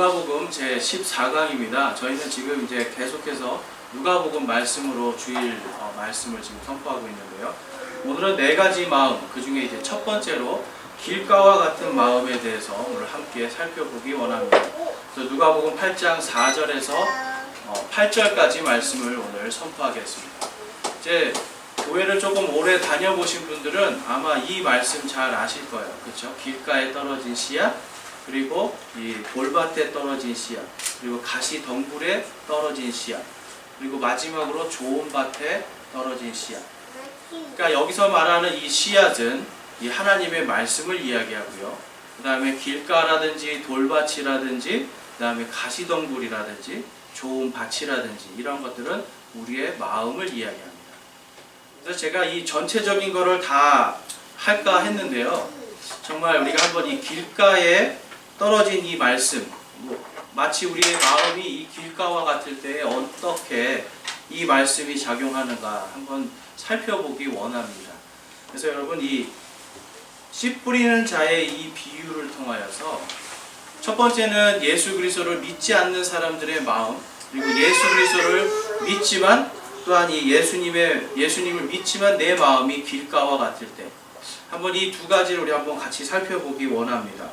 누가복음 제 14강입니다. 저희는 지금 이제 계속해서 누가복음 말씀으로 주일 말씀을 지금 선포하고 있는데요. 오늘은 네 가지 마음, 그 중에 이제 첫 번째로 길가와 같은 마음에 대해서 오늘 함께 살펴보기 원합니다. 그래서 누가복음 8장 4절에서 8절까지 말씀을 오늘 선포하겠습니다. 이제 교회를 조금 오래 다녀보신 분들은 아마 이 말씀 잘 아실 거예요. 그렇죠? 길가에 떨어진 씨앗, 그리고 이 돌밭에 떨어진 씨앗, 그리고 가시 덩굴에 떨어진 씨앗, 그리고 마지막으로 좋은 밭에 떨어진 씨앗. 그러니까 여기서 말하는 이 씨앗은 이 하나님의 말씀을 이야기하고요. 그 다음에 길가라든지 돌밭이라든지, 그 다음에 가시 덩굴이라든지, 좋은 밭이라든지 이런 것들은 우리의 마음을 이야기합니다. 그래서 제가 이 전체적인 거를 다 할까 했는데요. 정말 우리가 한번 이 길가에 떨어진 이 말씀, 마치 우리의 마음이 이 길가와 같을 때 어떻게 이 말씀이 작용하는가 한번 살펴보기 원합니다. 그래서 여러분, 이 씨 뿌리는 자의 이 비유를 통하여서 첫 번째는 예수 그리스도를 믿지 않는 사람들의 마음, 그리고 예수 그리스도를 믿지만 또한 이 예수님을 믿지만 내 마음이 길가와 같을 때, 한번 이 두 가지를 우리 한번 같이 살펴보기 원합니다.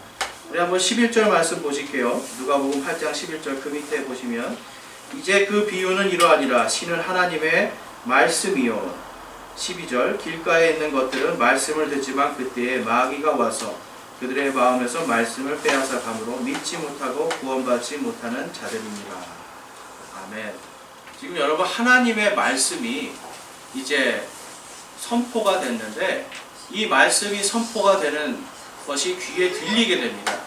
우리 한번 11절 말씀 보실게요. 누가복음 8장 11절 그 밑에 보시면, 이제 그 비유는 이러하니라. 신은 하나님의 말씀이요. 12절, 길가에 있는 것들은 말씀을 듣지만 그때에 마귀가 와서 그들의 마음에서 말씀을 빼앗아 감으로 믿지 못하고 구원받지 못하는 자들입니다. 아멘. 지금 여러분, 하나님의 말씀이 이제 선포가 됐는데, 이 말씀이 선포가 되는 것이 귀에 들리게 됩니다.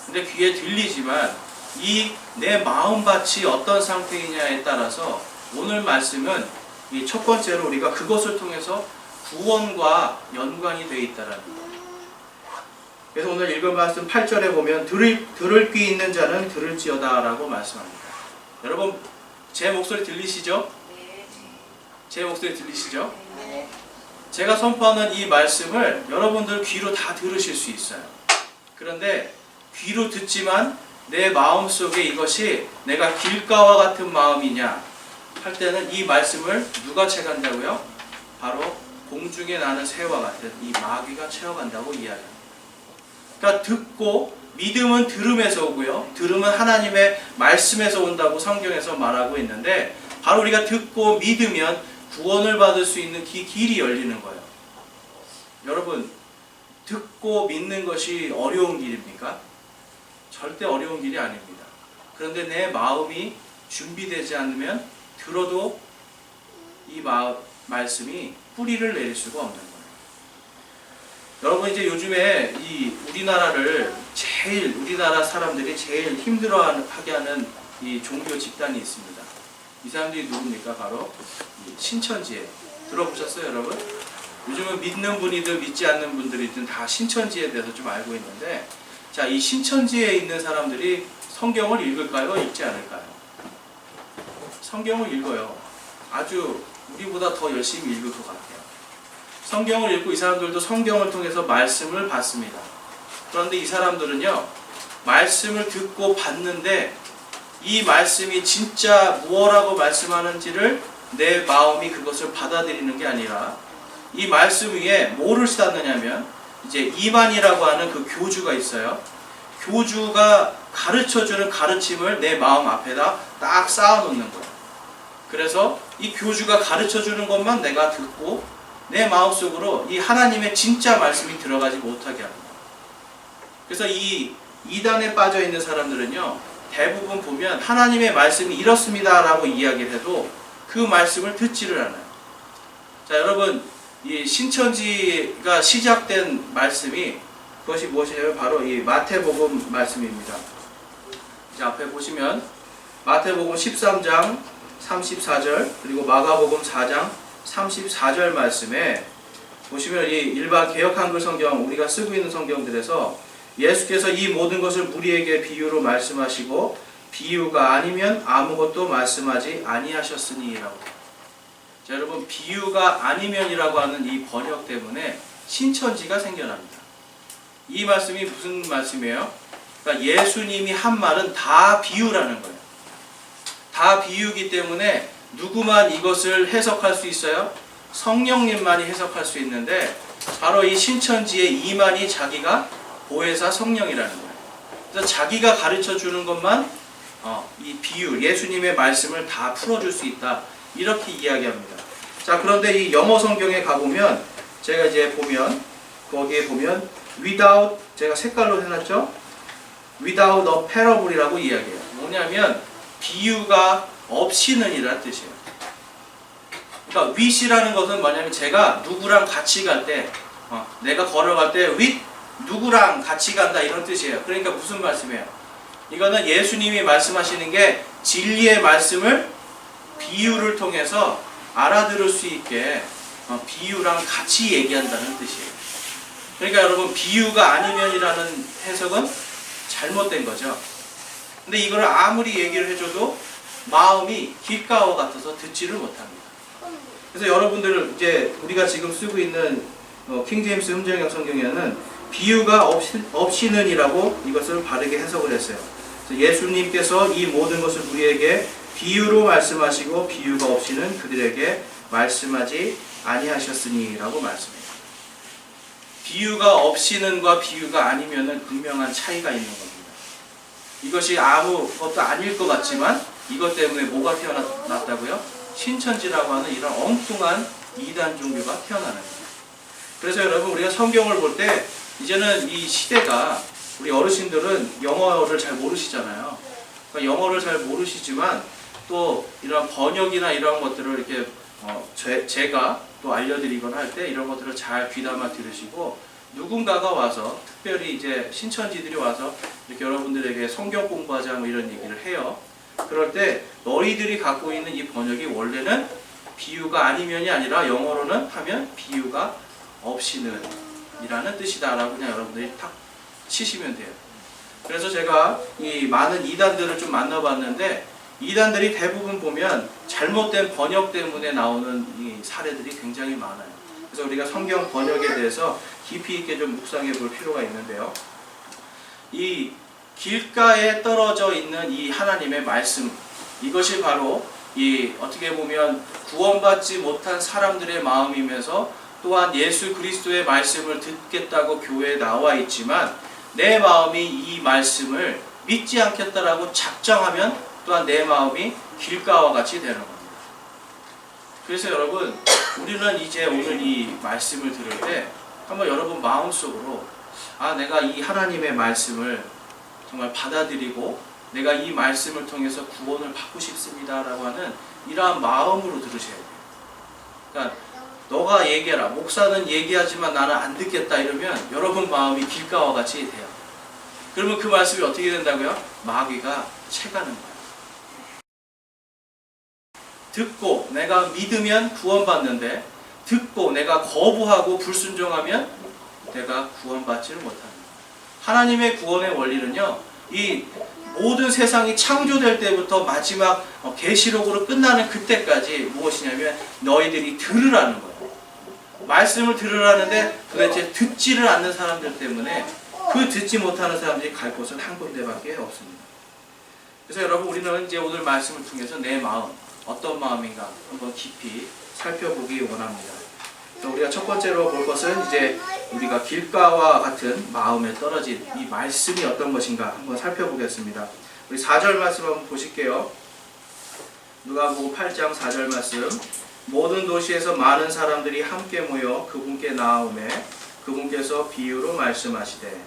근데 귀에 들리지만 이 내 마음밭이 어떤 상태이냐에 따라서 오늘 말씀은 이 첫 번째로 우리가 그것을 통해서 구원과 연관이 되어 있다는 거예요. 그래서 오늘 읽은 말씀 8절에 보면 들을 귀 있는 자는 들을지어다 라고 말씀합니다. 여러분, 제 목소리 들리시죠? 제 목소리 들리시죠? 제가 선포하는 이 말씀을 여러분들 귀로 다 들으실 수 있어요. 그런데 귀로 듣지만 내 마음속에 이것이 내가 길가와 같은 마음이냐 할 때는 이 말씀을 누가 채간다고요? 바로 공중에 나는 새와 같은 이 마귀가 채워간다고 이야기합니다. 그러니까 듣고, 믿음은 들음에서 오고요, 들음은 하나님의 말씀에서 온다고 성경에서 말하고 있는데, 바로 우리가 듣고 믿으면 구원을 받을 수 있는 길이 열리는 거예요. 여러분, 듣고 믿는 것이 어려운 길입니까? 절대 어려운 길이 아닙니다. 그런데 내 마음이 준비되지 않으면 들어도 이 말씀이 뿌리를 내릴 수가 없는 거예요. 여러분, 이제 요즘에 이 우리나라 사람들이 제일 힘들어하게 하는 이 종교 집단이 있습니다. 이 사람들이 누굽니까? 바로 신천지에 들어보셨어요, 여러분? 요즘은 믿는 분이든 믿지 않는 분들이든 다 신천지에 대해서 좀 알고 있는데, 자, 이 신천지에 있는 사람들이 성경을 읽을까요? 읽지 않을까요? 성경을 읽어요. 아주 우리보다 더 열심히 읽을 것 같아요. 성경을 읽고 이 사람들도 성경을 통해서 말씀을 받습니다. 그런데 이 사람들은요, 말씀을 듣고 받는데 이 말씀이 진짜 무엇라고 말씀하는지를 내 마음이 그것을 받아들이는 게 아니라 이 말씀 위에 뭐를 쌓느냐면 이제 이만이라고 하는 그 교주가 있어요. 교주가 가르쳐주는 가르침을 내 마음 앞에다 딱 쌓아놓는 거예요. 그래서 이 교주가 가르쳐주는 것만 내가 듣고 내 마음속으로 이 하나님의 진짜 말씀이 들어가지 못하게 합니다. 그래서 이 이단에 빠져있는 사람들은요, 대부분 보면 하나님의 말씀이 이렇습니다 라고 이야기를 해도 그 말씀을 듣지를 않아요. 자, 여러분, 이 신천지가 시작된 말씀이 그것이 무엇이냐면 바로 이 마태복음 말씀입니다. 자, 앞에 보시면 마태복음 13장 34절, 그리고 마가복음 4장 34절 말씀에 보시면 이 일반 개역 한글 성경, 우리가 쓰고 있는 성경들에서 예수께서 이 모든 것을 무리에게 비유로 말씀하시고 비유가 아니면 아무것도 말씀하지 아니하셨으니라고. 자, 여러분, 비유가 아니면이라고 하는 이 번역 때문에 신천지가 생겨납니다. 이 말씀이 무슨 말씀이에요? 그러니까 예수님이 한 말은 다 비유라는 거예요. 다 비유이기 때문에 누구만 이것을 해석할 수 있어요? 성령님만이 해석할 수 있는데 바로 이 신천지의 이만희 자기가 보혜사 성령이라는 거예요. 그래서 자기가 가르쳐 주는 것만 이 비유, 예수님의 말씀을 다 풀어줄 수 있다. 이렇게 이야기합니다. 자, 그런데 이 영어 성경에 가보면 제가 이제 보면 거기에 보면 without, 제가 색깔로 해놨죠? without a parable이라고 이야기해요. 뭐냐면 비유가 없이는 이라는 뜻이에요. 그러니까 with이라는 것은 뭐냐면 제가 누구랑 같이 갈 때, 내가 걸어갈 때 with 누구랑 같이 간다 이런 뜻이에요. 그러니까 무슨 말씀이에요? 이거는 예수님이 말씀하시는 게 진리의 말씀을 비유를 통해서 알아들을 수 있게 비유랑 같이 얘기한다는 뜻이에요. 그러니까 여러분 비유가 아니면이라는 해석은 잘못된 거죠. 근데 이거를 아무리 얘기를 해줘도 마음이 길가와 같아서 듣지를 못합니다. 그래서 여러분들 이제 우리가 지금 쓰고 있는 킹제임스 음정형 성경에는 비유가 없이는이라고 이것을 바르게 해석을 했어요. 그래서 예수님께서 이 모든 것을 우리에게 비유로 말씀하시고 비유가 없이는 그들에게 말씀하지 아니하셨으니라고 말씀해요. 비유가 없이는과 비유가 아니면은 분명한 차이가 있는 겁니다. 이것이 아무것도 아닐 것 같지만 이것 때문에 뭐가 태어났다고요? 신천지라고 하는 이런 엉뚱한 이단 종교가 태어나는 거예요. 그래서 여러분 우리가 성경을 볼 때 이제는 이 시대가 우리 어르신들은 영어를 잘 모르시잖아요. 그러니까 영어를 잘 모르시지만 또 이런 번역이나 이런 것들을 이렇게 제가 또 알려드리거나 할 때 이런 것들을 잘 귀담아 들으시고 누군가가 와서 특별히 이제 신천지들이 와서 이렇게 여러분들에게 성경 공부하자 뭐 이런 얘기를 해요. 그럴 때 너희들이 갖고 있는 이 번역이 원래는 비유가 아니면이 아니라 영어로는 하면 비유가 없이는 이라는 뜻이다 라고 그냥 여러분들이 탁 치시면 돼요. 그래서 제가 이 많은 이단들을 좀 만나봤는데 이단들이 대부분 보면 잘못된 번역 때문에 나오는 이 사례들이 굉장히 많아요. 그래서 우리가 성경 번역에 대해서 깊이 있게 좀 묵상해 볼 필요가 있는데요. 이 길가에 떨어져 있는 이 하나님의 말씀, 이것이 바로 이 어떻게 보면 구원받지 못한 사람들의 마음이면서 또한 예수 그리스도의 말씀을 듣겠다고 교회에 나와 있지만 내 마음이 이 말씀을 믿지 않겠다라고 작정하면 또한 내 마음이 길가와 같이 되는 겁니다. 그래서 여러분 우리는 이제 오늘 이 말씀을 들을 때 한번 여러분 마음속으로 내가 이 하나님의 말씀을 정말 받아들이고 내가 이 말씀을 통해서 구원을 받고 싶습니다라고 하는 이러한 마음으로 들으셔야 돼요. 그러니까 너가 얘기해라. 목사는 얘기하지만 나는 안 듣겠다 이러면 여러분 마음이 길가와 같이 돼요. 그러면 그 말씀이 어떻게 된다고요? 마귀가 채가는 거예요. 듣고 내가 믿으면 구원받는데 듣고 내가 거부하고 불순종하면 내가 구원받지를 못합니다. 하나님의 구원의 원리는요. 이 모든 세상이 창조될 때부터 마지막 계시록으로 끝나는 그때까지 무엇이냐면 너희들이 들으라는 거예요. 말씀을 들으라는데 도대체 듣지를 않는 사람들 때문에 그 듣지 못하는 사람들이 갈 곳은 한 군데밖에 없습니다. 그래서 여러분 우리는 이제 오늘 말씀을 통해서 내 마음 어떤 마음인가 한번 깊이 살펴보기 원합니다. 우리가 첫 번째로 볼 것은 이제 우리가 길가와 같은 마음에 떨어진 이 말씀이 어떤 것인가 한번 살펴보겠습니다. 우리 4절 말씀 한번 보실게요. 누가복음 8장 4절 말씀. 모든 도시에서 많은 사람들이 함께 모여 그분께 나아오매 그분께서 비유로 말씀하시되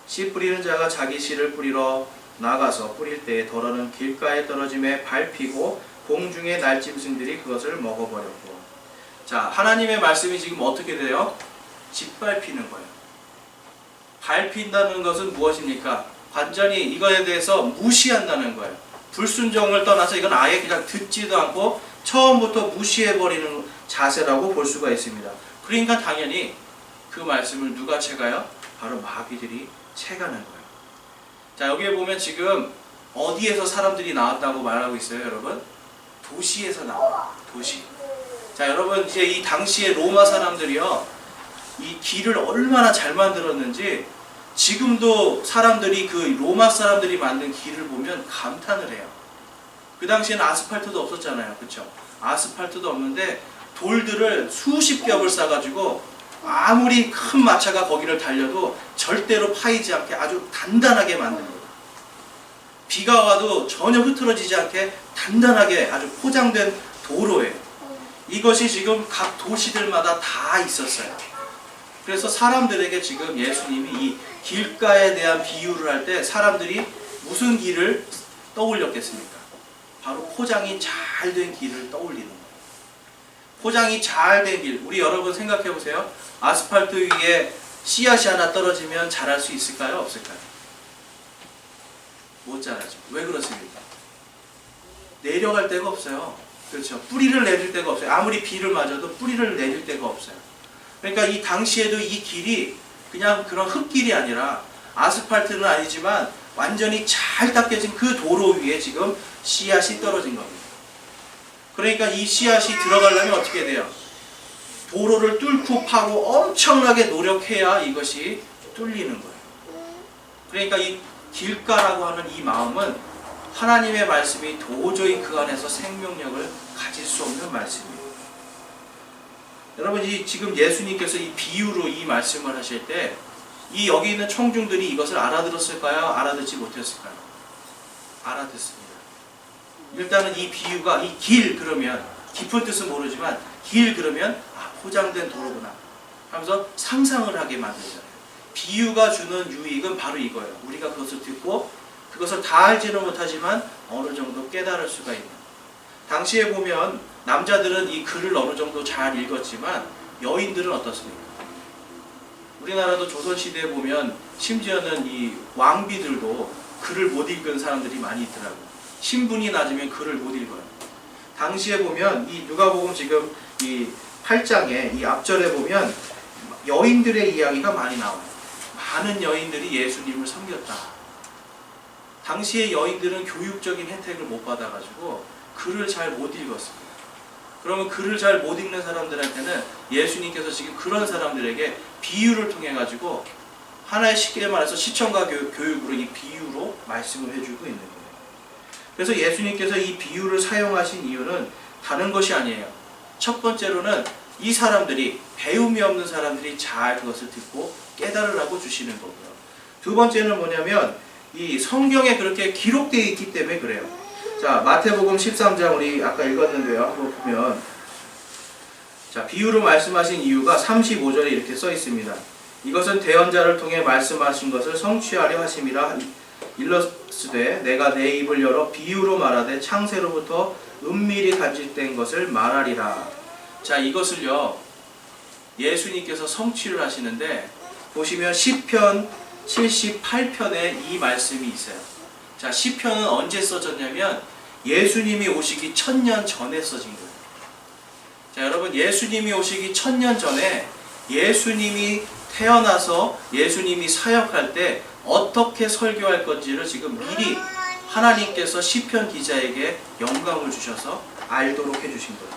씨 뿌리는 자가 자기 씨를 뿌리러 나가서 뿌릴 때에 덜어는 길가에 떨어짐에 밟히고 공중의 날짐승들이 그것을 먹어버렸고. 자, 하나님의 말씀이 지금 어떻게 돼요? 짓밟히는 거예요. 밟힌다는 것은 무엇입니까? 완전히 이거에 대해서 무시한다는 거예요. 불순종을 떠나서 이건 아예 그냥 듣지도 않고 처음부터 무시해버리는 자세라고 볼 수가 있습니다. 그러니까 당연히 그 말씀을 누가 채가요? 바로 마귀들이 채가는 거예요. 자, 여기에 보면 지금 어디에서 사람들이 나왔다고 말하고 있어요, 여러분? 도시에서 나와요. 도시. 자, 여러분 이제 이 당시에 로마 사람들이요, 이 길을 얼마나 잘 만들었는지 지금도 사람들이 그 로마 사람들이 만든 길을 보면 감탄을 해요. 그 당시에는 아스팔트도 없었잖아요. 그렇죠? 아스팔트도 없는데 돌들을 수십 겹을 싸가지고 아무리 큰 마차가 거기를 달려도 절대로 파이지 않게 아주 단단하게 만든 거예요. 비가 와도 전혀 흐트러지지 않게 단단하게 아주 포장된 도로예요. 이것이 지금 각 도시들마다 다 있었어요. 그래서 사람들에게 지금 예수님이 이 길가에 대한 비유를 할 때 사람들이 무슨 길을 떠올렸겠습니까? 바로 포장이 잘 된 길을 떠올리는 거예요. 포장이 잘 된 길. 우리 여러분 생각해 보세요. 아스팔트 위에 씨앗이 하나 떨어지면 자랄 수 있을까요? 없을까요? 못 자라죠. 왜 그렇습니까? 내려갈 데가 없어요. 그렇죠. 뿌리를 내릴 데가 없어요. 아무리 비를 맞아도 뿌리를 내릴 데가 없어요. 그러니까 이 당시에도 이 길이 그냥 그런 흙길이 아니라 아스팔트는 아니지만 완전히 잘 닦여진 그 도로 위에 지금 씨앗이 떨어진 겁니다. 그러니까 이 씨앗이 들어가려면 어떻게 돼요? 도로를 뚫고 파고 엄청나게 노력해야 이것이 뚫리는 거예요. 그러니까 이 길가라고 하는 이 마음은 하나님의 말씀이 도저히 그 안에서 생명력을 가질 수 없는 말씀이에요. 여러분, 지금 예수님께서 이 비유로 이 말씀을 하실 때 이 여기 있는 청중들이 이것을 알아들었을까요? 알아듣지 못했을까요? 알아듣습니다. 일단은 이 비유가 이 길 그러면 깊은 뜻은 모르지만 길 그러면 포장된 도로구나 하면서 상상을 하게 만들잖아요. 비유가 주는 유익은 바로 이거예요. 우리가 그것을 듣고 그것을 다 알지는 못하지만 어느 정도 깨달을 수가 있는. 당시에 보면 남자들은 이 글을 어느 정도 잘 읽었지만 여인들은 어떻습니까? 우리나라도 조선시대에 보면 심지어는 이 왕비들도 글을 못 읽은 사람들이 많이 있더라고요. 신분이 낮으면 글을 못 읽어요. 당시에 보면 이 누가복음 지금 이 8장에 이 앞절에 보면 여인들의 이야기가 많이 나와요. 많은 여인들이 예수님을 섬겼다. 당시의 여인들은 교육적인 혜택을 못 받아가지고 글을 잘 못 읽었습니다. 그러면 글을 잘 못 읽는 사람들한테는 예수님께서 지금 그런 사람들에게 비유를 통해 가지고 하나의 쉽게 말해서 시청과 교육으로 이 비유로 말씀을 해주고 있는 거예요. 그래서 예수님께서 이 비유를 사용하신 이유는 다른 것이 아니에요. 첫 번째로는 이 사람들이 배움이 없는 사람들이 잘 그것을 듣고 깨달으라고 주시는 거고요. 두 번째는 뭐냐면 이 성경에 그렇게 기록되어 있기 때문에 그래요. 자, 마태복음 13장 우리 아까 읽었는데요. 한번 보면 자, 비유로 말씀하신 이유가 35절에 이렇게 써 있습니다. 이것은 대언자를 통해 말씀하신 것을 성취하려 하심이라 일러스되 내가 내 입을 열어 비유로 말하되 창세로부터 은밀히 간직된 것을 말하리라. 자, 이것을요 예수님께서 성취를 하시는데 보시면 시편 78편에 이 말씀이 있어요. 자, 시편은 언제 써졌냐면 예수님이 오시기 1000년 전에 써진 거예요. 자, 여러분, 예수님이 오시기 1000년 전에 예수님이 태어나서 예수님이 사역할 때 어떻게 설교할 건지를 지금 미리 하나님께서 시편 기자에게 영감을 주셔서 알도록 해주신 거예요.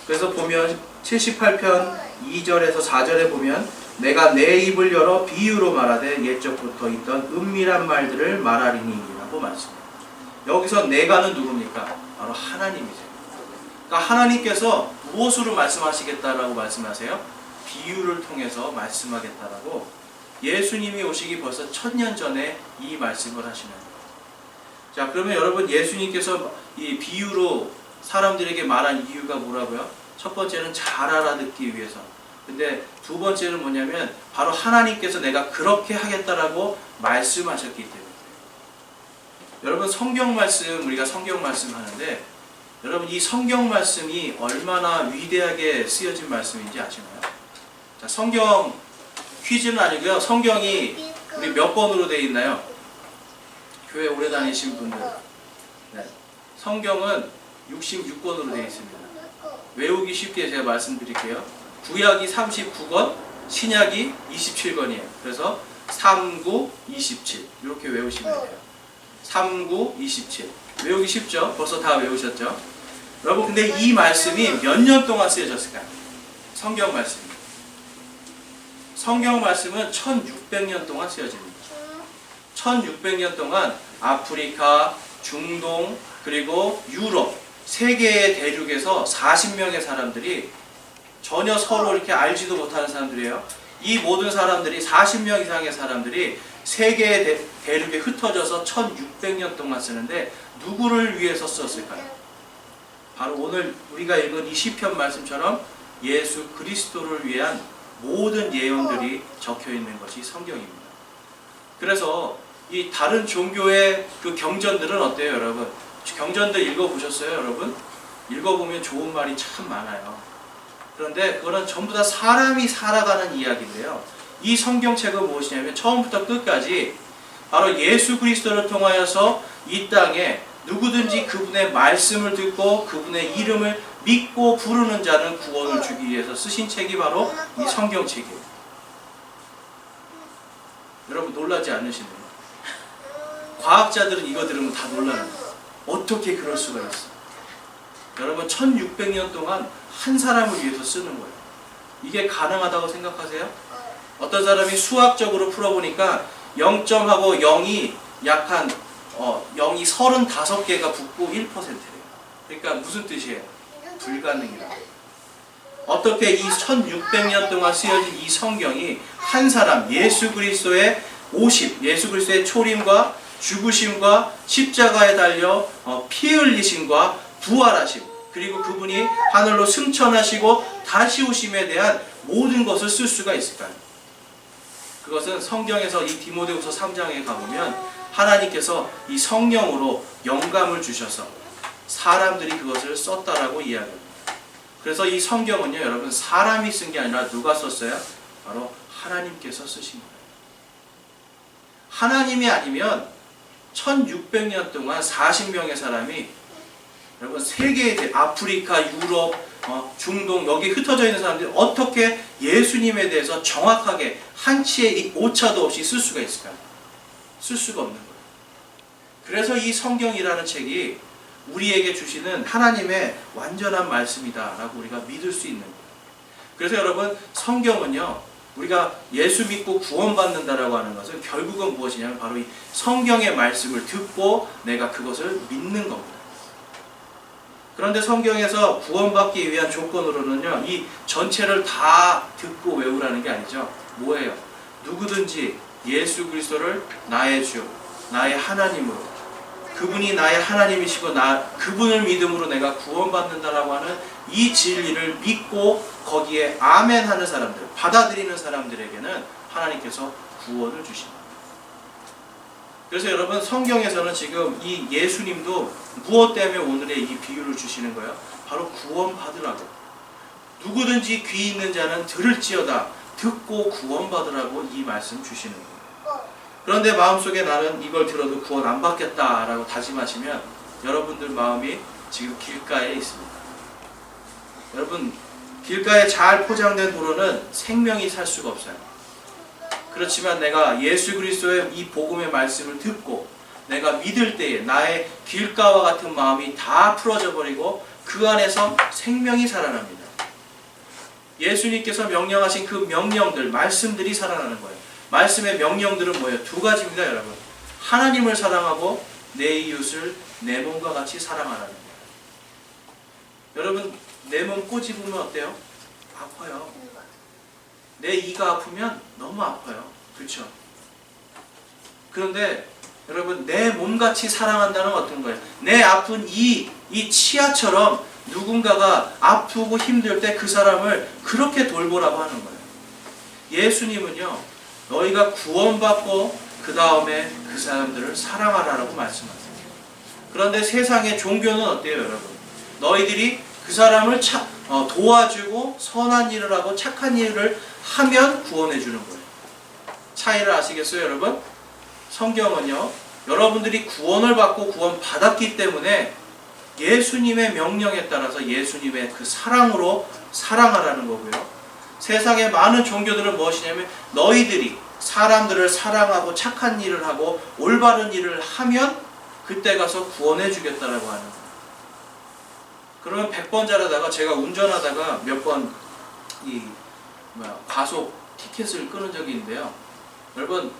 그래서 보면 78편 2절에서 4절에 보면 내가 내 입을 열어 비유로 말하되 옛적부터 있던 은밀한 말들을 말하리니 라고 말씀해요. 여기서 내가는 누굽니까? 바로 하나님이죠. 그러니까 하나님께서 무엇으로 말씀하시겠다라고 말씀하세요? 비유를 통해서 말씀하겠다라고 예수님이 오시기 벌써 1000년 전에 이 말씀을 하시는 거예요. 자, 그러면 여러분, 예수님께서 이 비유로 사람들에게 말한 이유가 뭐라고요? 첫 번째는 잘 알아듣기 위해서. 근데 두 번째는 뭐냐면 바로 하나님께서 내가 그렇게 하겠다라고 말씀하셨기 때문에. 여러분, 성경 말씀, 우리가 성경 말씀 하는데 여러분, 이 성경 말씀이 얼마나 위대하게 쓰여진 말씀인지 아시나요? 자, 성경 퀴즈는 아니고요. 성경이 우리 몇 번으로 되어 있나요? 교회 오래 다니신 분들. 네. 성경은 66권으로 되어 있습니다. 외우기 쉽게 제가 말씀드릴게요. 구약이 39권, 신약이 27권이에요. 그래서 39, 27 이렇게 외우시면 돼요. 39, 27 외우기 쉽죠? 벌써 다 외우셨죠? 여러분, 근데 이 말씀이 몇 년 동안 쓰여졌을까요? 성경 말씀이 성경 말씀은 1600년 동안 쓰여집니다. 1600년 동안 아프리카, 중동, 그리고 유럽 세 개의 대륙에서 40명의 사람들이 전혀 서로 이렇게 알지도 못하는 사람들이에요. 이 모든 사람들이 40명 이상의 사람들이 세 개의 대륙에 흩어져서 1600년 동안 쓰는데 누구를 위해서 썼을까요? 바로 오늘 우리가 읽은 이 시편 말씀처럼 예수 그리스도를 위한 모든 예언들이 적혀 있는 것이 성경입니다. 그래서 이 다른 종교의 그 경전들은 어때요, 여러분? 경전들 읽어보셨어요, 여러분? 읽어보면 좋은 말이 참 많아요. 그런데 그거는 전부 다 사람이 살아가는 이야기인데요. 이 성경책은 무엇이냐면 처음부터 끝까지 바로 예수 그리스도를 통하여서 이 땅에 누구든지 그분의 말씀을 듣고 그분의 이름을 믿고 부르는 자는 구원을 주기 위해서 쓰신 책이 바로 이 성경책이에요. 여러분 놀라지 않으시나요? 과학자들은 이거 들으면 다 놀라는 거예요. 어떻게 그럴 수가 있어? 여러분 1600년 동안 한 사람을 위해서 쓰는 거예요. 이게 가능하다고 생각하세요? 어떤 사람이 수학적으로 풀어보니까 0점하고 0이 약 한 0이 35개가 붙고 1%래요. 그러니까 무슨 뜻이에요? 불가능이라고. 어떻게 이 1600년 동안 쓰여진 이 성경이 한 사람 예수 그리스도의 오심, 예수 그리스도의 초림과 죽으심과 십자가에 달려 피 흘리심과 부활하심, 그리고 그분이 하늘로 승천하시고 다시 오심에 대한 모든 것을 쓸 수가 있을까요? 그것은 성경에서 이 디모데후서 3장에 가보면 하나님께서 이 성령으로 영감을 주셔서 사람들이 그것을 썼다라고 이야기합니다. 그래서 이 성경은요, 여러분 사람이 쓴 게 아니라 누가 썼어요? 바로 하나님께서 쓰신 거예요. 하나님이 아니면 1600년 동안 40명의 사람이 여러분 세계의 아프리카, 유럽, 중동 여기 흩어져 있는 사람들이 어떻게 예수님에 대해서 정확하게 한치의 오차도 없이 쓸 수가 있을까요? 쓸 수가 없는 거예요. 그래서 이 성경이라는 책이 우리에게 주시는 하나님의 완전한 말씀이다라고 우리가 믿을 수 있는 거예요. 그래서 여러분 성경은요, 우리가 예수 믿고 구원받는다라고 하는 것은 결국은 무엇이냐면 바로 이 성경의 말씀을 듣고 내가 그것을 믿는 겁니다. 그런데 성경에서 구원받기 위한 조건으로는요, 이 전체를 다 듣고 외우라는 게 아니죠. 뭐예요? 누구든지 예수 그리스도를 나의 주, 나의 하나님으로, 그분이 나의 하나님이시고 그분을 믿음으로 내가 구원받는다라고 하는 이 진리를 믿고 거기에 아멘 하는 사람들, 받아들이는 사람들에게는 하나님께서 구원을 주십니다. 그래서 여러분 성경에서는 지금 이 예수님도 무엇 때문에 오늘의 이 비유를 주시는 거예요? 바로 구원받으라고. 누구든지 귀 있는 자는 들을지어다, 듣고 구원받으라고 이 말씀 주시는 거예요. 그런데 마음속에 나는 이걸 들어도 구원 안 받겠다라고 다짐하시면 여러분들 마음이 지금 길가에 있습니다. 여러분 길가에 잘 포장된 도로는 생명이 살 수가 없어요. 그렇지만 내가 예수 그리스도의 이 복음의 말씀을 듣고 내가 믿을 때에 나의 길가와 같은 마음이 다 풀어져 버리고 그 안에서 생명이 살아납니다. 예수님께서 명령하신 그 명령들, 말씀들이 살아나는 거예요. 말씀의 명령들은 뭐예요? 두 가지입니다, 여러분. 하나님을 사랑하고 내 이웃을 내 몸과 같이 사랑하라는 거예요. 여러분, 내 몸 꼬집으면 어때요? 아파요. 내 이가 아프면 너무 아파요. 그렇죠? 그런데 여러분, 내 몸같이 사랑한다는 어떤 거예요? 내 아픈 이 치아처럼 누군가가 아프고 힘들 때 그 사람을 그렇게 돌보라고 하는 거예요. 예수님은요, 너희가 구원받고 그 다음에 그 사람들을 사랑하라고 말씀하세요. 그런데 세상의 종교는 어때요, 여러분? 너희들이 그 사람을 도와주고 선한 일을 하고 착한 일을 하면 구원해 주는 거예요. 차이를 아시겠어요, 여러분? 성경은요, 여러분들이 구원을 받고 구원받았기 때문에 예수님의 명령에 따라서 예수님의 그 사랑으로 사랑하라는 거고요. 세상의 많은 종교들은 무엇이냐면 너희들이 사람들을 사랑하고 착한 일을 하고 올바른 일을 하면 그때 가서 구원해 주겠다라고 하는 거예요. 그러면 100번 잘하다가 제가 운전하다가 몇 번 과속 티켓을 끊은 적이 있는데요. 여러분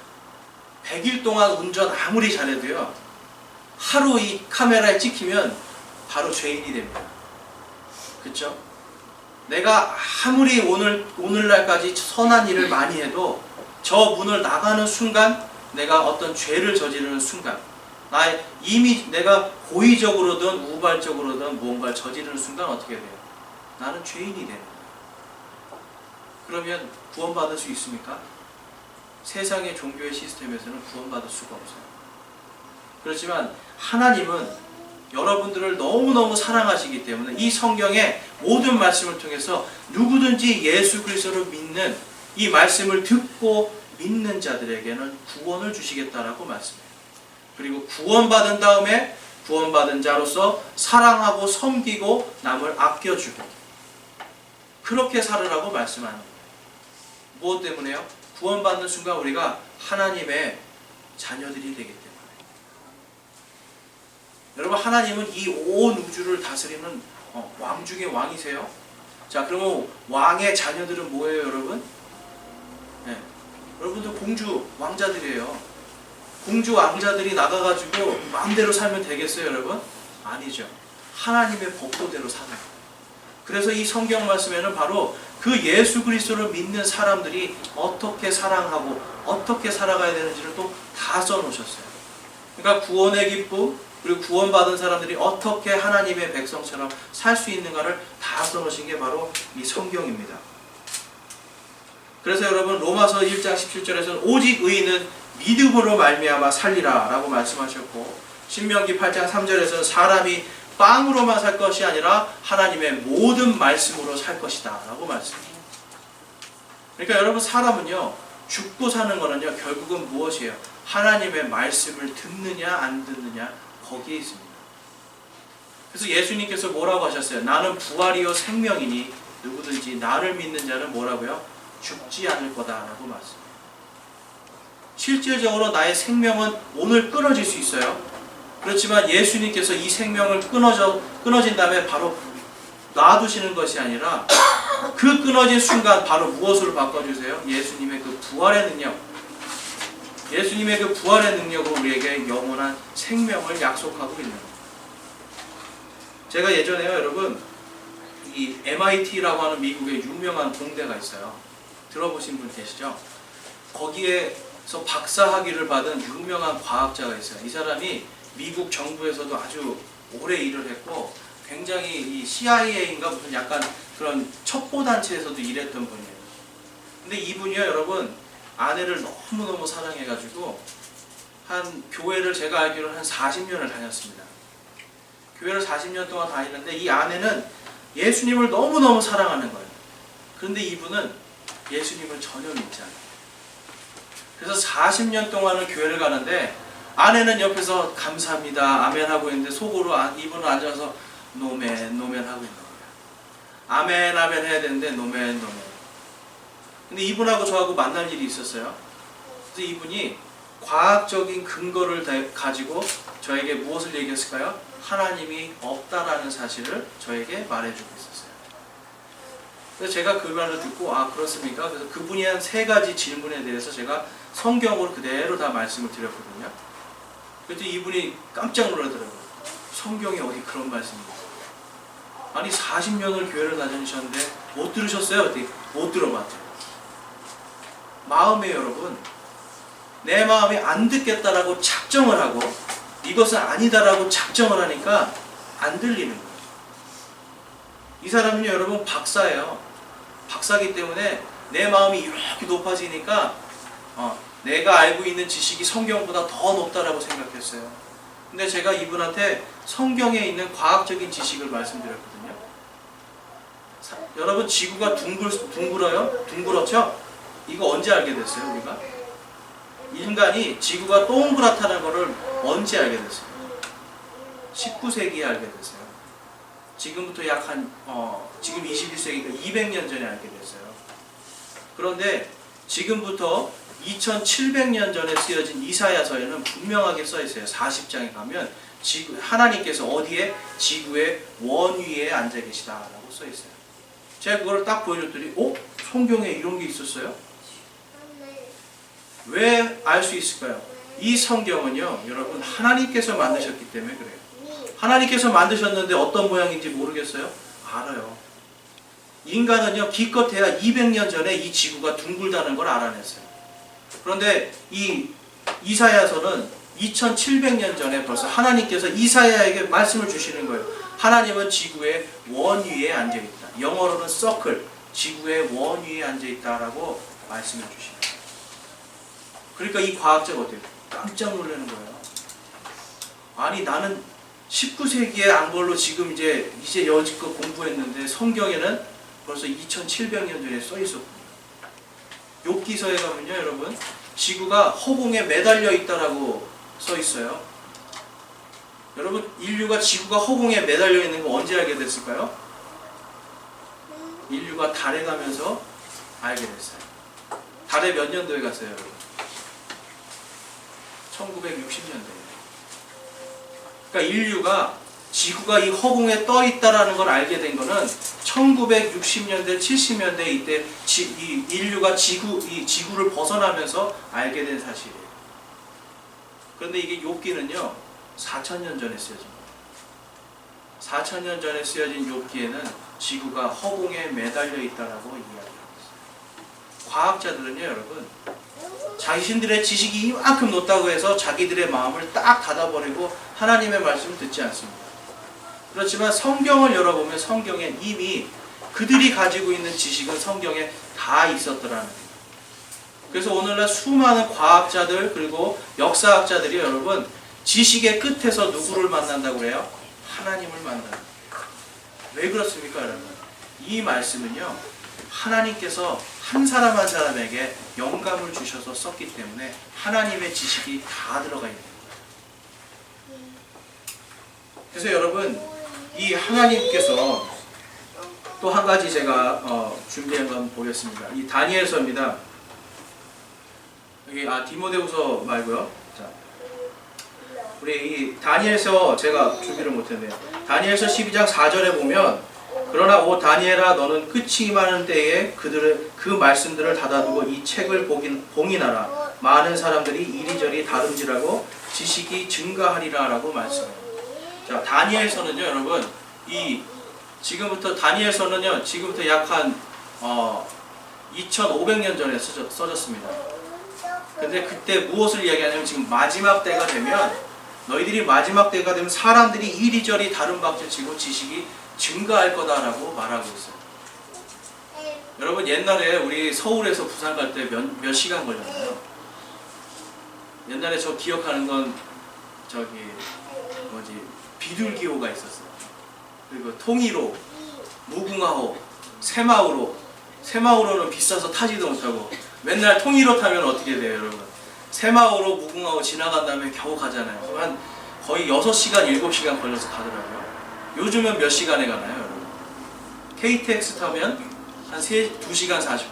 100일 동안 운전 아무리 잘해도요. 하루 이 카메라에 찍히면 바로 죄인이 됩니다. 그렇죠? 내가 아무리 오늘날까지 선한 일을 많이 해도 저 문을 나가는 순간 내가 어떤 죄를 저지르는 순간 이미 내가 고의적으로든 우발적으로든 무언가를 저지르는 순간 어떻게 돼요? 나는 죄인이 되는 거예요. 그러면 구원받을 수 있습니까? 세상의 종교의 시스템에서는 구원받을 수가 없어요. 그렇지만 하나님은 여러분들을 너무너무 사랑하시기 때문에 이 성경의 모든 말씀을 통해서 누구든지 예수 그리스도를 믿는 이 말씀을 듣고 믿는 자들에게는 구원을 주시겠다라고 말씀해요. 그리고 구원받은 다음에 구원받은 자로서 사랑하고 섬기고 남을 아껴주고 그렇게 살으라고 말씀하는 거예요. 무엇 때문에요? 구원받는 순간 우리가 하나님의 자녀들이 되기 때문에. 여러분 하나님은 이 온 우주를 다스리는 왕 중의 왕이세요. 자 그러면 왕의 자녀들은 뭐예요 여러분? 네. 여러분들 공주 왕자들이에요. 공주 왕자들이 나가가지고 마음대로 살면 되겠어요 여러분? 아니죠. 하나님의 법도대로 사는 거예요. 그래서 이 성경 말씀에는 바로 그 예수 그리스도를 믿는 사람들이 어떻게 사랑하고 어떻게 살아가야 되는지를 또 다 써놓으셨어요. 그러니까 구원의 기쁨 그리고 구원받은 사람들이 어떻게 하나님의 백성처럼 살 수 있는가를 다 써놓으신 게 바로 이 성경입니다. 그래서 여러분 로마서 1장 17절에서는 오직 의인은 믿음으로 말미암아 살리라 라고 말씀하셨고 신명기 8장 3절에서는 사람이 빵으로만 살 것이 아니라 하나님의 모든 말씀으로 살 것이다 라고 말씀해요. 그러니까 여러분 사람은요 죽고 사는 거는요 결국은 무엇이에요? 하나님의 말씀을 듣느냐 안 듣느냐 거기에 있습니다. 그래서 예수님께서 뭐라고 하셨어요? 나는 부활이요 생명이니 누구든지 나를 믿는 자는 뭐라고요? 죽지 않을 거다라고 말씀해요. 실질적으로 나의 생명은 오늘 끊어질 수 있어요. 그렇지만 예수님께서 이 생명을 끊어진 다음에 바로 놔두시는 것이 아니라 그 끊어진 순간 바로 무엇으로 바꿔주세요? 예수님의 그 부활의 능력. 예수님의 그 부활의 능력으로 우리에게 영원한 생명을 약속하고 있는 거예요. 제가 예전에요 여러분 이 MIT라고 하는 미국의 유명한 공대가 있어요. 들어보신 분 계시죠? 거기에서 박사학위를 받은 유명한 과학자가 있어요. 이 사람이 미국 정부에서도 아주 오래 일을 했고 굉장히 이 CIA인가 무슨 약간 그런 첩보단체에서도 일했던 분이에요. 근데 이분이요 여러분 아내를 너무너무 사랑해가지고 한 교회를 제가 알기로는 한 40년을 다녔습니다. 교회를 40년 동안 다니는데 이 아내는 예수님을 너무너무 사랑하는 거예요. 그런데 이분은 예수님을 전혀 믿지 않아요. 그래서 40년 동안을 교회를 가는데 아내는 옆에서 감사합니다 아멘 하고 있는데 속으로 이분은 앉아서 노멘 하고 있는 거예요. 아멘 아멘 해야 되는데 노멘. 근데 이분하고 저하고 만날 일이 있었어요. 그래서 이분이 과학적인 근거를 가지고 저에게 무엇을 얘기했을까요? 하나님이 없다라는 사실을 저에게 말해주고 있었어요. 그래서 제가 그 말을 듣고 아 그렇습니까? 그래서 그분이 한 3가지 질문에 대해서 제가 성경으로 그대로 다 말씀을 드렸거든요. 그랬더니 이분이 깜짝 놀라더라고요. 성경에 어디 그런 말씀이 있어요? 아니 40년을 교회를 다니셨는데 못 들으셨어요? 그랬더니 못 들어봤죠. 마음에 여러분 내 마음이 안 듣겠다라고 작정을 하고 이것은 아니다라고 작정을 하니까 안 들리는 거예요. 이 사람은요 여러분 박사예요. 박사기 때문에 내 마음이 이렇게 높아지니까 내가 알고 있는 지식이 성경보다 더 높다라고 생각했어요. 근데 제가 이분한테 성경에 있는 과학적인 지식을 말씀드렸거든요. 여러분 지구가 둥글어요? 둥그렇죠? 이거 언제 알게 됐어요 우리가? 인간이 지구가 동그랗다는 것을 언제 알게 됐어요? 19세기에 알게 됐어요. 지금부터 지금 21세기니까 200년 전에 알게 됐어요. 그런데 지금부터 2700년 전에 쓰여진 이사야서에는 분명하게 써 있어요. 40장에 가면 하나님께서 어디에? 지구의 원위에 앉아 계시다라고 써 있어요. 제가 그걸 딱 보여줬더니 성경에 이런 게 있었어요? 왜 알 수 있을까요? 이 성경은요, 여러분 하나님께서 만드셨기 때문에 그래요. 하나님께서 만드셨는데 어떤 모양인지 모르겠어요? 알아요. 인간은요, 기껏해야 200년 전에 이 지구가 둥글다는 걸 알아냈어요. 그런데 이 이사야서는 2700년 전에 벌써 하나님께서 이사야에게 말씀을 주시는 거예요. 하나님은 지구의 원위에 앉아있다. 영어로는 서클, 지구의 원위에 앉아있다라고 말씀을 주시는 거예요. 그러니까 이 과학자가 어때요? 깜짝 놀라는 거예요. 아니 나는 19세기에 안 걸로 지금 이제 여지껏 공부했는데 성경에는 벌써 2700년 전에 써 있었군요. 욥기서에 가면요, 여러분 지구가 허공에 매달려 있다라고 써 있어요. 여러분 인류가 지구가 허공에 매달려 있는 거 언제 알게 됐을까요? 인류가 달에 가면서 알게 됐어요. 달에 몇 년도에 갔어요, 여러분? 1960년대에. 그러니까 인류가 지구가 이 허공에 떠 있다라는 걸 알게 된 거는 1960년대, 70년대 이때 이 인류가 이 지구를 벗어나면서 알게 된 사실이에요. 그런데 이게 욥기는요, 4000년 전에 쓰여진 거예요. 4000년 전에 쓰여진 욥기에는 지구가 허공에 매달려 있다라고 이야기하고 있어요. 과학자들은요, 여러분 자신들의 지식이 이만큼 높다고 해서 자기들의 마음을 딱 닫아버리고 하나님의 말씀을 듣지 않습니다. 그렇지만 성경을 열어보면 성경에 이미 그들이 가지고 있는 지식은 성경에 다 있었더라는 거예요. 그래서 오늘날 수많은 과학자들 그리고 역사학자들이 여러분 지식의 끝에서 누구를 만난다고 해요? 하나님을 만난다. 왜 그렇습니까, 여러분? 이 말씀은요, 하나님께서 한 사람 한 사람에게 영감을 주셔서 썼기 때문에 하나님의 지식이 다 들어가 있는 거예요. 그래서 여러분 이 하나님께서 또 한 가지 제가 준비한 거 한번 보겠습니다. 이 다니엘서입니다. 여기 디모데후서 말고요. 자, 우리 이 다니엘서 제가 준비를 못했네요. 다니엘서 12장 4절에 보면 그러나 오 다니엘아 너는 끝이 임하는 때에 그 말씀들을 닫아두고 이 책을 봉인하라. 많은 사람들이 이리저리 다름질하고 지식이 증가하리라 라고 말씀해요. 자, 다니엘서는요, 여러분 다니엘서는요 지금부터 약 한 2500년 전에 써졌습니다. 근데 그때 무엇을 이야기하냐면 지금 마지막 때가 되면 너희들이 마지막 때가 되면 사람들이 이리저리 다른 박질 치고 지식이 증가할 거다라고 말하고 있어요. 여러분 옛날에 우리 서울에서 부산 갈 때 몇 시간 걸렸나요? 옛날에 저 기억하는 건 비둘기호가 있었어요. 그리고 통일호, 무궁화호, 새마을호는 비싸서 타지도 못하고 맨날 통일호 타면 어떻게 돼요, 여러분? 새마을호, 무궁화호 지나간 다음에 겨우 가잖아요. 한 거의 6시간, 7시간 걸려서 가더라고요. 요즘은 몇 시간에 가나요, 여러분? KTX 타면 한 2시간 40분.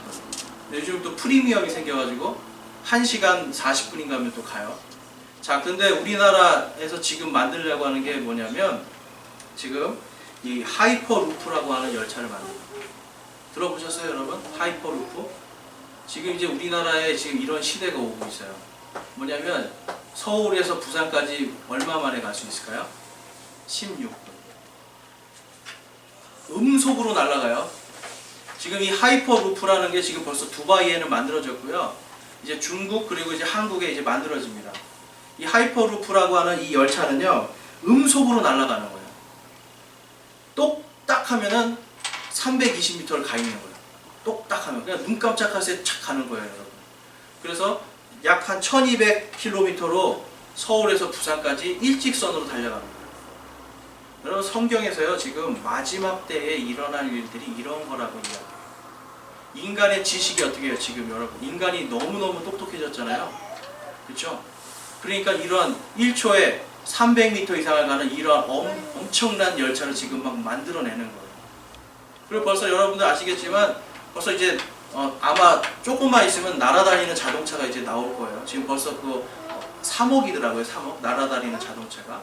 요즘 또 프리미엄이 생겨가지고 1시간 40분인가 하면 또 가요. 자, 근데 우리나라에서 지금 만들려고 하는 게 뭐냐면 지금 이 하이퍼루프라고 하는 열차를 만듭니다. 들어보셨어요, 여러분? 하이퍼루프? 지금 이제 우리나라에 지금 이런 시대가 오고 있어요. 뭐냐면 서울에서 부산까지 얼마 만에 갈 수 있을까요? 16분. 음속으로 날아가요. 지금 이 하이퍼루프라는 게 지금 벌써 두바이에는 만들어졌고요. 이제 중국 그리고 이제 한국에 이제 만들어집니다. 이 하이퍼루프라고 하는 이 열차는요, 음속으로 날아가는 거예요. 똑딱 하면은 320m를 가 있는 거예요. 똑딱 하면 그냥 눈 깜짝할 새 착 가는 거예요, 여러분. 그래서 약 한 1200km로 서울에서 부산까지 일직선으로 달려갑니다. 여러분 성경에서요 지금 마지막 때에 일어날 일들이 이런 거라고 이야기해요. 인간의 지식이 어떻게 해요? 지금 여러분 인간이 너무너무 똑똑해졌잖아요. 그렇죠? 그러니까 이런 1초에 300m 이상을 가는 이런 엄청난 열차를 지금 막 만들어내는 거예요. 그리고 벌써 여러분들 아시겠지만 벌써 이제 아마 조금만 있으면 날아다니는 자동차가 이제 나올 거예요. 지금 벌써 3억이더라고요. 3억 날아다니는 자동차가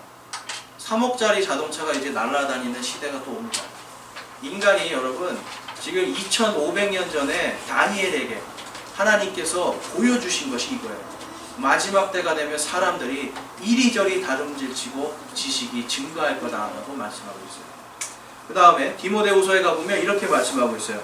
3억짜리 자동차가 이제 날아다니는 시대가 또 옵니다. 인간이 여러분 지금 2500년 전에 다니엘에게 하나님께서 보여주신 것이 이거예요. 마지막 때가 되면 사람들이 이리저리 다름질치고 지식이 증가할 거다라고 말씀하고 있어요. 그 다음에 디모데후서에 가보면 이렇게 말씀하고 있어요.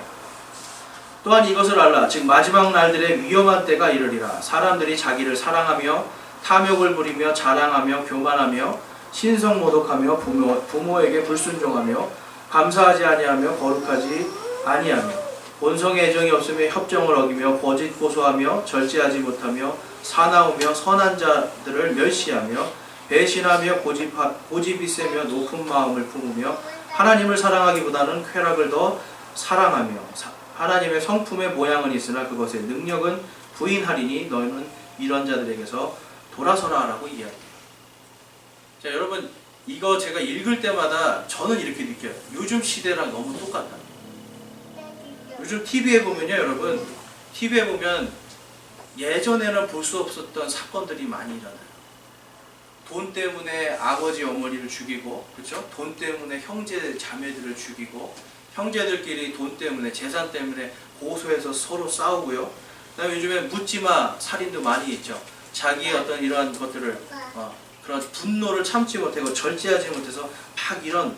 또한 이것을 알라. 즉 마지막 날들의 위험한 때가 이르리라. 사람들이 자기를 사랑하며 탐욕을 부리며 자랑하며 교만하며 신성모독하며 부모에게 불순종하며 감사하지 아니하며 거룩하지 아니하며 본성의 애정이 없으며 협정을 어기며 거짓 고소하며 절제하지 못하며 사나우며 선한 자들을 멸시하며 배신하며 고집이 세며 높은 마음을 품으며 하나님을 사랑하기보다는 쾌락을 더 사랑하며 하나님의 성품의 모양은 있으나 그것의 능력은 부인하리니 너희는 이런 자들에게서 돌아서라 라고 이야기해요. 자, 여러분 이거 제가 읽을 때마다 저는 이렇게 느껴요. 요즘 시대랑 너무 똑같다. 요즘 TV에 보면요, 여러분 TV에 보면 예전에는 볼 수 없었던 사건들이 많이 일어나요. 돈 때문에 아버지 어머니를 죽이고, 그렇죠? 돈 때문에 형제 자매들을 죽이고, 형제들끼리 돈 때문에 재산 때문에 고소해서 서로 싸우고요. 그다음에 요즘에 묻지마 살인도 많이 있죠. 자기의 어떤 이러한 것들을 그런 분노를 참지 못하고 절제하지 못해서 막 이런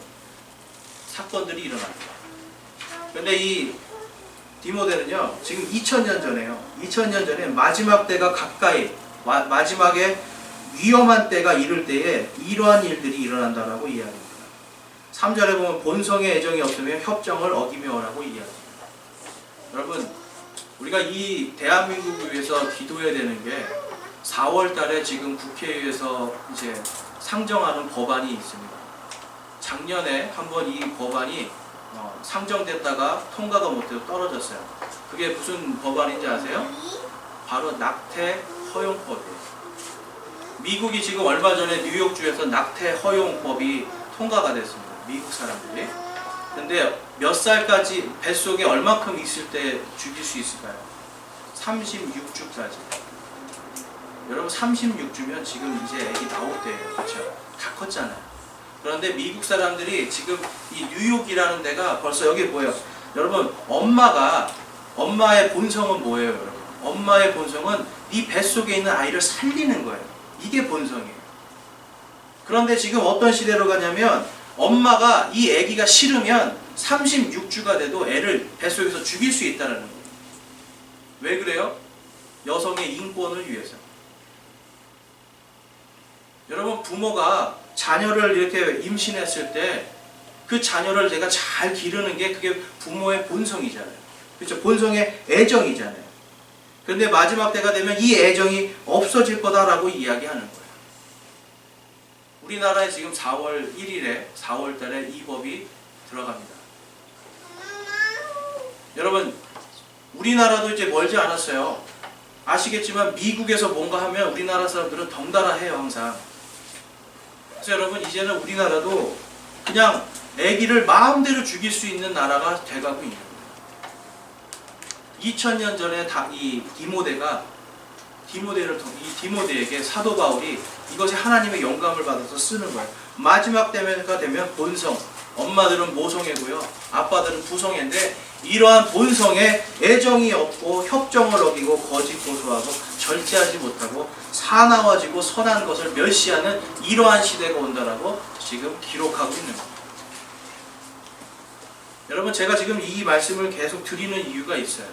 사건들이 일어납니다. 그런데 이 디모데는요, 지금 2000년 전에요. 2000년 전에 마지막 때가 가까이, 마지막에 위험한 때가 이를 때에 이러한 일들이 일어난다라고 이야기합니다. 3절에 보면 본성의 애정이 없으면 협정을 어기며라고 이야기합니다. 여러분, 우리가 이 대한민국을 위해서 기도해야 되는 게 4월 달에 지금 국회에서 이제 상정하는 법안이 있습니다. 작년에 한번 이 법안이 상정됐다가 통과가 못해서 떨어졌어요. 그게 무슨 법안인지 아세요? 바로 낙태 허용법이에요. 미국이 지금 얼마 전에 뉴욕주에서 낙태 허용법이 통과가 됐습니다. 미국 사람들이. 근데 몇 살까지 뱃속에 얼마큼 있을 때 죽일 수 있을까요? 36주까지. 여러분 36주면 지금 이제 애기 나올 때예요. 그렇죠? 다 컸잖아요. 그런데 미국 사람들이 지금 이 뉴욕이라는 데가 벌써 여기 뭐예요? 여러분 엄마의 본성은 뭐예요? 여러분? 엄마의 본성은 이 뱃속에 있는 아이를 살리는 거예요. 이게 본성이에요. 그런데 지금 어떤 시대로 가냐면 엄마가 이 아기가 싫으면 36주가 돼도 애를 뱃속에서 죽일 수 있다는 거예요. 왜 그래요? 여성의 인권을 위해서. 여러분 부모가 자녀를 이렇게 임신했을 때 그 자녀를 내가 잘 기르는 게 그게 부모의 본성이잖아요. 그렇죠? 본성의 애정이잖아요. 그런데 마지막 때가 되면 이 애정이 없어질 거다라고 이야기하는 거예요. 우리나라에 지금 4월 1일에 4월 달에 이 법이 들어갑니다. 여러분 우리나라도 이제 멀지 않았어요. 아시겠지만 미국에서 뭔가 하면 우리나라 사람들은 덩달아 해요, 항상. 그래서 여러분 이제는 우리나라도 그냥 아기를 마음대로 죽일 수 있는 나라가 돼가고 있는 거예요. 2000년 전에 이 디모데에게 사도 바울이 이것이 하나님의 영감을 받아서 쓰는 거예요. 마지막 때가 되면 본성, 엄마들은 모성애고요, 아빠들은 부성애인데 이러한 본성에 애정이 없고 협정을 어기고 거짓 고소하고 절제하지 못하고 사나워지고 선한 것을 멸시하는 이러한 시대가 온다라고 지금 기록하고 있는 겁니다. 여러분 제가 지금 이 말씀을 계속 드리는 이유가 있어요.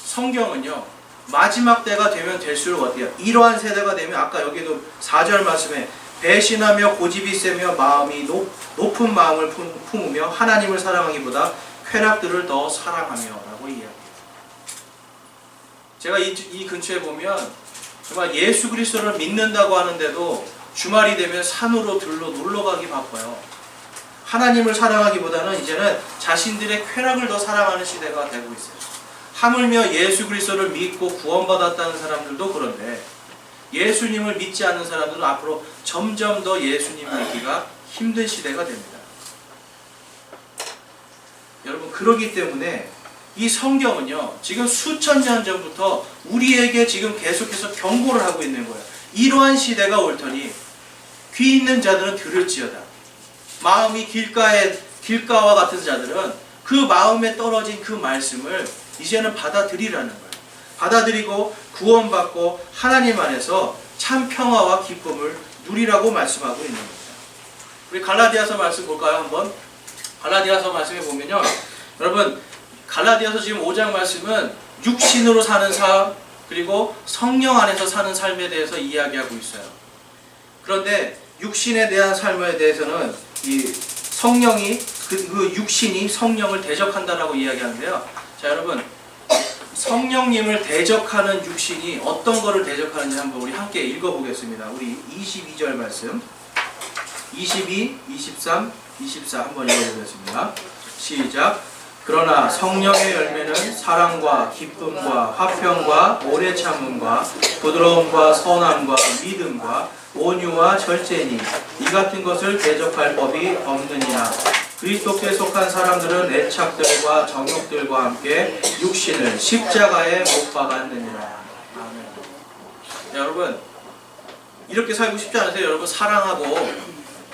성경은요 마지막 때가 되면 될수록 어때요? 이러한 세대가 되면 아까 여기도 4절 말씀에 배신하며 고집이 세며 마음이 높은 마음을 품으며 하나님을 사랑하기보다 쾌락들을 더 사랑하며 라고 이야기해요. 제가 이 근처에 보면 정말 예수 그리스도를 믿는다고 하는데도 주말이 되면 산으로 들로 놀러가기 바빠요. 하나님을 사랑하기보다는 이제는 자신들의 쾌락을 더 사랑하는 시대가 되고 있어요. 하물며 예수 그리스도를 믿고 구원받았다는 사람들도 그런데 예수님을 믿지 않는 사람들은 앞으로 점점 더 예수님을 믿기가 힘든 시대가 됩니다. 여러분 그러기 때문에 이 성경은요 지금 수천 년 전부터 우리에게 지금 계속해서 경고를 하고 있는 거예요. 이러한 시대가 올 터니 귀 있는 자들은 들을지어다. 마음이 길가와 같은 자들은 그 마음에 떨어진 그 말씀을 이제는 받아들이라는 거예요. 받아들이고 구원받고 하나님 안에서 참 평화와 기쁨을 누리라고 말씀하고 있는 겁니다. 우리 갈라디아서 말씀 볼까요? 한번 갈라디아서 말씀에 보면요, 여러분 갈라디아서 지금 5장 말씀은 육신으로 사는 삶 그리고 성령 안에서 사는 삶에 대해서 이야기하고 있어요. 그런데 육신에 대한 삶에 대해서는 이 성령이 그 육신이 성령을 대적한다라고 이야기하는데요. 자, 여러분 성령님을 대적하는 육신이 어떤 거를 대적하는지 한번 우리 함께 읽어보겠습니다. 우리 22절 말씀 22, 23, 24 한번 읽어보겠습니다. 시작. 그러나 성령의 열매는 사랑과 기쁨과 화평과 오래 참음과 부드러움과 선함과 믿음과 온유와 절제니 이 같은 것을 대적할 법이 없느니라. 그리스도께 속한 사람들은 애착들과 정욕들과 함께 육신을 십자가에 못 박았느니라. 아멘. 여러분 이렇게 살고 싶지 않으세요? 여러분 사랑하고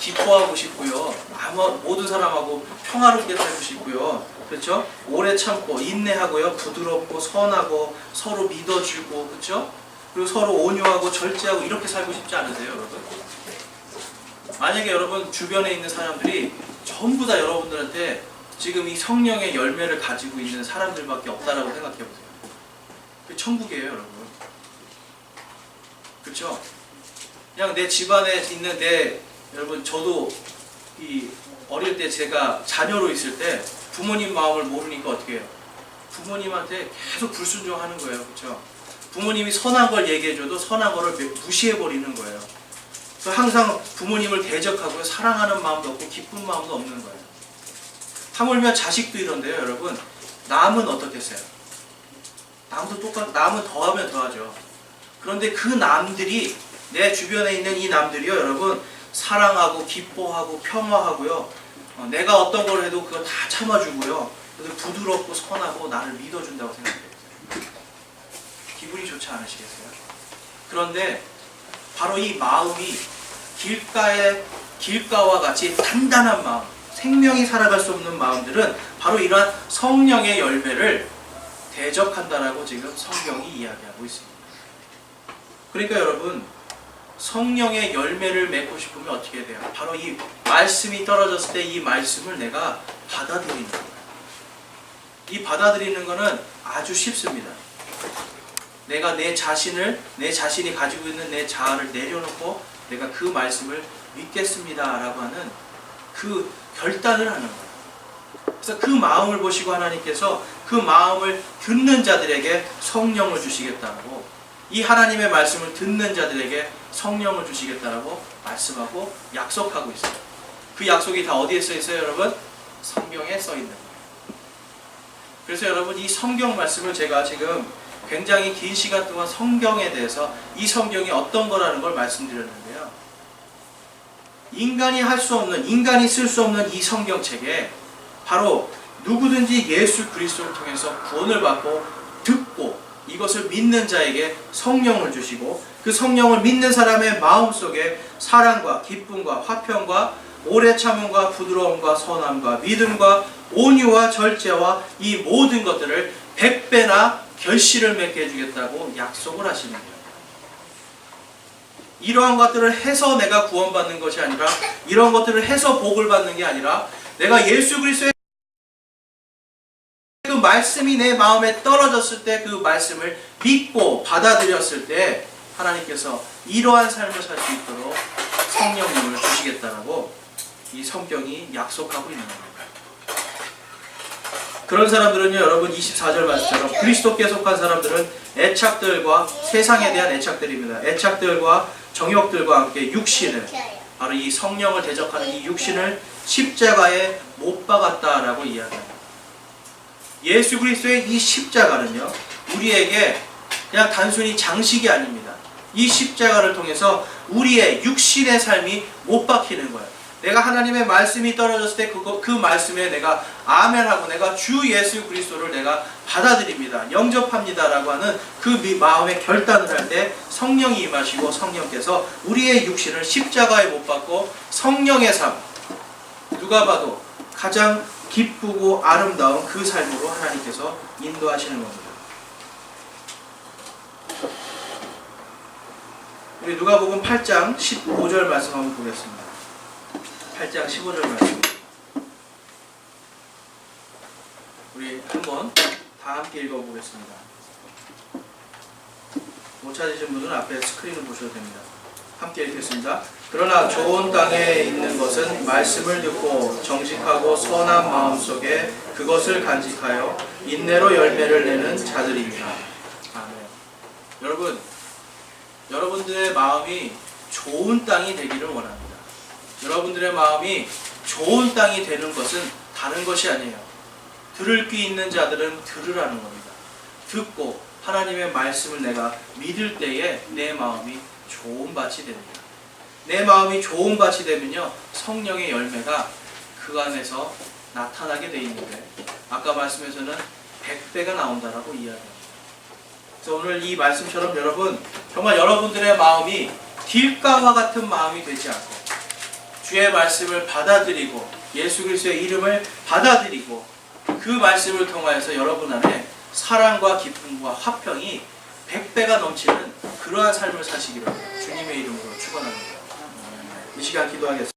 기뻐하고 싶고요. 모든 사람하고 평화롭게 살고 싶고요. 그렇죠? 오래 참고 인내하고요. 부드럽고 선하고 서로 믿어주고 그렇죠? 그리고 서로 온유하고 절제하고 이렇게 살고 싶지 않으세요, 여러분? 만약에 여러분 주변에 있는 사람들이 전부 다 여러분들한테 지금 이 성령의 열매를 가지고 있는 사람들밖에 없다라고 생각해 보세요. 그게 천국이에요, 여러분. 그렇죠? 그냥 내 집안에 있는 여러분 저도 이 어릴 때 제가 자녀로 있을 때 부모님 마음을 모르니까 어떻게 해요? 부모님한테 계속 불순종하는 거예요. 그렇죠? 부모님이 선한 걸 얘기해줘도 선한 거를 무시해버리는 거예요. 그래서 항상 부모님을 대적하고요. 사랑하는 마음도 없고 기쁜 마음도 없는 거예요. 하물며 자식도 이런데요. 여러분 남은 어떻겠어요? 남은 더하면 더하죠. 그런데 그 남들이 내 주변에 있는 이 남들이요. 여러분 사랑하고 기뻐하고 평화하고요. 내가 어떤 걸 해도 그거 다 참아주고요. 그래서 부드럽고 선하고 나를 믿어준다고 생각해요. 기분이 좋지 않으시겠어요? 그런데 바로 이 마음이 길가와 같이 단단한 마음, 생명이 살아갈 수 없는 마음들은 바로 이러한 성령의 열매를 대적한다라고 지금 성경이 이야기하고 있습니다. 그러니까 여러분 성령의 열매를 맺고 싶으면 어떻게 돼요? 바로 이 말씀이 떨어졌을 때 이 말씀을 내가 받아들이는 거예요. 이 받아들이는 거는 아주 쉽습니다. 내가 내 자신이 가지고 있는 내 자아를 내려놓고 내가 그 말씀을 믿겠습니다 라고 하는 그 결단을 하는 거예요. 그래서 그 마음을 보시고 하나님께서 그 마음을 듣는 자들에게 성령을 주시겠다고, 이 하나님의 말씀을 듣는 자들에게 성령을 주시겠다라고 말씀하고 약속하고 있어요. 그 약속이 다 어디에 써 있어요, 여러분? 성경에 써 있는 거예요. 그래서 여러분 이 성경 말씀을 제가 지금 굉장히 긴 시간 동안 성경에 대해서 이 성경이 어떤 거라는 걸 말씀드렸는데요. 인간이 쓸 수 없는 이 성경책에 바로 누구든지 예수 그리스도를 통해서 구원을 받고 듣고 이것을 믿는 자에게 성령을 주시고 그 성령을 믿는 사람의 마음속에 사랑과 기쁨과 화평과 오래 참음과 부드러움과 선함과 믿음과 온유와 절제와 이 모든 것들을 100배나 결실을 맺게 해주겠다고 약속을 하시는 거예요. 이러한 것들을 해서 내가 구원받는 것이 아니라, 이러한 것들을 해서 복을 받는 게 아니라, 내가 예수 그리스도의 그 말씀이 내 마음에 떨어졌을 때 그 말씀을 믿고 받아들였을 때 하나님께서 이러한 삶을 살 수 있도록 성령님을 주시겠다라고 이 성경이 약속하고 있는 겁니다. 그런 사람들은요, 여러분 24절 말씀처럼 그리스도께 속한 사람들은 애착들과 세상에 대한 애착들입니다. 애착들과 정욕들과 함께 육신을, 바로 이 성령을 대적하는 이 육신을 십자가에 못 박았다라고 이야기합니다. 예수 그리스도의 이 십자가는요, 우리에게 그냥 단순히 장식이 아닙니다. 이 십자가를 통해서 우리의 육신의 삶이 못 박히는 거예요. 내가 하나님의 말씀이 떨어졌을 때 그 말씀에 내가 아멘하고 내가 주 예수 그리스도를 내가 받아들입니다, 영접합니다 라고 하는 그 마음의 결단을 할 때 성령이 임하시고 성령께서 우리의 육신을 십자가에 못 박고 성령의 삶, 누가 봐도 가장 기쁘고 아름다운 그 삶으로 하나님께서 인도하시는 겁니다. 우리 누가복음 8장 15절 말씀 한번 보겠습니다. 8장 15절 말씀. 우리 한번 다 함께 읽어보겠습니다. 못 찾으신 분은 앞에 스크린을 보셔도 됩니다. 함께 읽겠습니다. 그러나 좋은 땅에 있는 것은 말씀을 듣고 정직하고 선한 마음 속에 그것을 간직하여 인내로 열매를 내는 자들입니다. 아멘. 여러분, 여러분들의 마음이 좋은 땅이 되기를 원합니다. 여러분들의 마음이 좋은 땅이 되는 것은 다른 것이 아니에요. 들을 귀 있는 자들은 들으라는 겁니다. 듣고 하나님의 말씀을 내가 믿을 때에 내 마음이 좋은 밭이 됩니다. 내 마음이 좋은 밭이 되면요, 성령의 열매가 그 안에서 나타나게 되어 있는데, 아까 말씀에서는 100배가 나온다라고 이야기합니다. 그래서 오늘 이 말씀처럼 여러분, 정말 여러분들의 마음이 길가와 같은 마음이 되지 않고 주의 말씀을 받아들이고 예수 그리스도의 이름을 받아들이고 그 말씀을 통하여서 여러분 안에 사랑과 기쁨과 화평이 100배가 넘치는 그러한 삶을 사시기를 주님의 이름으로 축원합니다. 이 시간 기도하겠습니다.